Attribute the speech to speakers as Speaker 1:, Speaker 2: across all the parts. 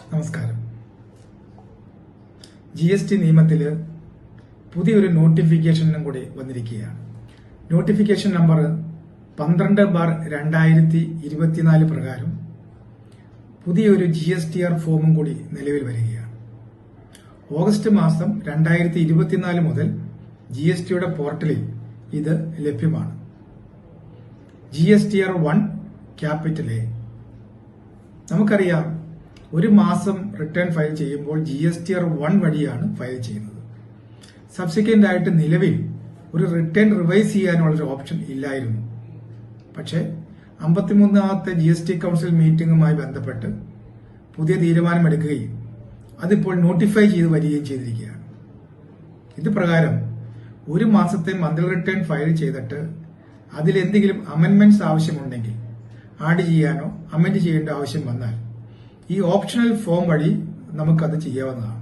Speaker 1: നമസ്കാരം. GST നിയമത്തിൽ പുതിയൊരു നോട്ടിഫിക്കേഷനും കൂടി വന്നിരിക്കുകയാണ്. നോട്ടിഫിക്കേഷൻ നമ്പർ 12/2024 പ്രകാരം പുതിയൊരു GSTR ഫോമും കൂടി നിലവിൽ വരികയാണ്. ഓഗസ്റ്റ് മാസം 2024 മുതൽ GSTയുടെ പോർട്ടലിൽ ഇത് ലഭ്യമാണ്. GSTR 1 capital A. നമുക്കറിയാം, ഒരു മാസം റിട്ടേൺ ഫയൽ ചെയ്യുമ്പോൾ GSTR 1 വഴിയാണ് ഫയൽ ചെയ്യുന്നത്. സബ്സിക്വന്റ് ആയിട്ട് നിലവിൽ ഒരു റിട്ടേൺ റിവൈസ് ചെയ്യാനുള്ളൊരു ഓപ്ഷൻ ഇല്ലായിരുന്നു. പക്ഷേ 53ാമത്തെ GST കൌൺസിൽ മീറ്റിംഗുമായി ബന്ധപ്പെട്ട് പുതിയ തീരുമാനമെടുക്കുകയും അതിപ്പോൾ നോട്ടിഫൈ ചെയ്ത് വരികയും ചെയ്തിരിക്കുകയാണ്. ഇത് പ്രകാരം ഒരു മാസത്തെ മന്ത്ലി റിട്ടേൺ ഫയൽ ചെയ്തിട്ട് അതിലെന്തെങ്കിലും അമെന്റ്മെന്റ്സ് ആവശ്യമുണ്ടെങ്കിൽ ആഡ് ചെയ്യാനോ അമെന്റ് ചെയ്യേണ്ട ആവശ്യം വന്നാൽ ഈ ഓപ്ഷണൽ ഫോം വഴി നമുക്കത് ചെയ്യാവുന്നതാണ്.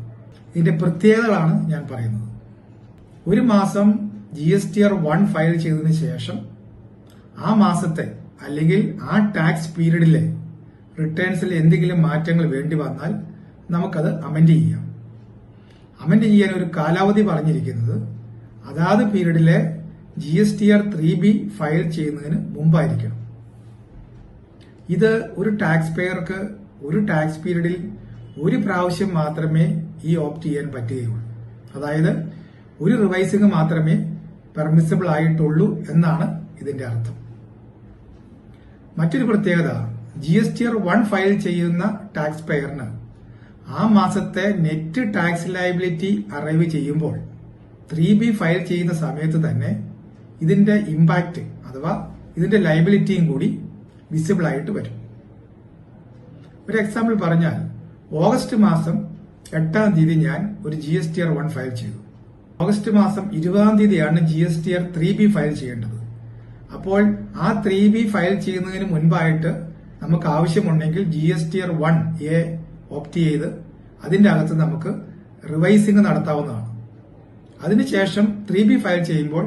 Speaker 1: ഇതിന്റെ പ്രത്യേകതകളാണ് ഞാൻ പറയുന്നത്. ഒരു മാസം GSTR 1 ഫയൽ ചെയ്തതിനു ശേഷം ആ മാസത്തെ അല്ലെങ്കിൽ ആ ടാക്സ് പീരീഡിലെ റിട്ടേൺസിൽ എന്തെങ്കിലും മാറ്റങ്ങൾ വേണ്ടി വന്നാൽ നമുക്കത് അമെന്റ് ചെയ്യാം. അമെന്റ് ചെയ്യാൻ ഒരു കാലാവധി പറഞ്ഞിരിക്കുന്നത് അതാത് പീരീഡിലെ GSTR 3B ഫയൽ ചെയ്യുന്നതിന് മുമ്പായിരിക്കണം. ഇത് ഒരു ടാക്സ് പേയർക്ക് ഒരു ടാക്സ് പീരീഡിൽ ഒരു പ്രാവശ്യം മാത്രമേ ഈ ഓപ്റ്റ് ചെയ്യാൻ പറ്റുകയുള്ളൂ. അതായത് ഒരു റിവൈസിംഗ് മാത്രമേ പെർമിസിബിൾ ആയിട്ടുള്ളൂ എന്നാണ് ഇതിന്റെ അർത്ഥം. മറ്റൊരു പ്രത്യേകത, GSTR 1 ഫയൽ ചെയ്യുന്ന ടാക്സ് പേയറിന് ആ മാസത്തെ നെറ്റ് ടാക്സ് ലയബിലിറ്റി അറൈവ് ചെയ്യുമ്പോൾ 3B ഫയൽ ചെയ്യുന്ന സമയത്ത് തന്നെ ഇതിന്റെ ഇമ്പാക്ട് അഥവാ ഇതിന്റെ ലയബിലിറ്റിയും കൂടി വിസിബിൾ ആയിട്ട് വരും. ഒരു എക്സാമ്പിൾ പറഞ്ഞാൽ, ഓഗസ്റ്റ് മാസം 8-ാം തീയതി ഞാൻ ഒരു GSTR 1 ഫയൽ ചെയ്തു. ഓഗസ്റ്റ് മാസം 20-ാം തീയതിയാണ് GSTR 3B ഫയൽ ചെയ്യേണ്ടത്. അപ്പോൾ ആ 3B ഫയൽ ചെയ്യുന്നതിന് മുൻപായിട്ട് നമുക്ക് ആവശ്യമുണ്ടെങ്കിൽ GSTR 1A ഓപ്റ്റ് ചെയ്ത് അതിന്റെ അകത്ത് നമുക്ക് റിവൈസിംഗ് നടത്താവുന്നതാണ്. അതിനുശേഷം 3B ഫയൽ ചെയ്യുമ്പോൾ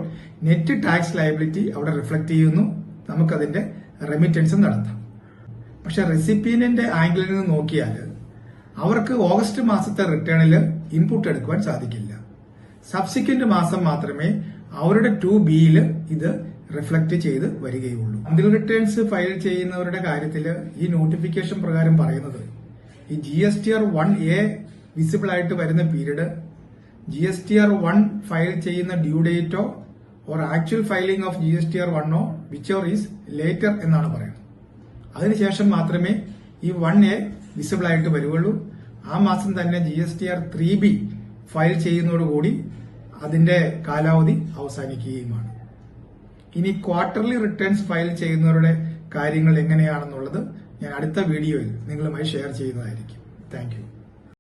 Speaker 1: നെറ്റ് ടാക്സ് ലയബിലിറ്റി അവിടെ റിഫ്ലക്ട് ചെയ്യുന്നു, നമുക്കതിന്റെ റെമിറ്റൻസ് നടത്താം. പക്ഷെ റെസിപ്പിയന്റിന്റെ ആംഗിളിൽ നിന്ന് നോക്കിയാൽ അവർക്ക് ഓഗസ്റ്റ് മാസത്തെ റിട്ടേണിൽ ഇൻപുട്ട് എടുക്കുവാൻ സാധിക്കില്ല. സബ്സിക്വന്റ് മാസം മാത്രമേ അവരുടെ 2Bയിൽ ഇത് റിഫ്ലക്ട് ചെയ്ത് വരികയുള്ളൂ. മന്ത്ലി റിട്ടേൺസ് ഫയൽ ചെയ്യുന്നവരുടെ കാര്യത്തിൽ ഈ നോട്ടിഫിക്കേഷൻ പ്രകാരം പറയുന്നത്, ഈ GSTR 1A വിസിബിൾ ആയിട്ട് വരുന്ന പീരീഡ് GSTR 1 ഫയൽ ചെയ്യുന്ന ഡ്യൂ ഡേറ്റോ or actual filing of GSTR 1 whichever is later എന്നാണ് പറയുന്നത്. അതിനുശേഷം മാത്രമേ ഈ 1A വിസിബിൾ ആയിട്ട് വരുള്ളൂ. ആ മാസം തന്നെ GSTR 3B ഫയൽ ചെയ്യുന്നതോടുകൂടി അതിന്റെ കാലാവധി അവസാനിക്കുകയുമാണ്. ഇനി ക്വാർട്ടർലി റിട്ടേൺസ് ഫയൽ ചെയ്യുന്നവരുടെ കാര്യങ്ങൾ എങ്ങനെയാണെന്നുള്ളത് ഞാൻ അടുത്ത വീഡിയോയിൽ നിങ്ങളുമായി ഷെയർ ചെയ്യുന്നതായിരിക്കും. Thank you.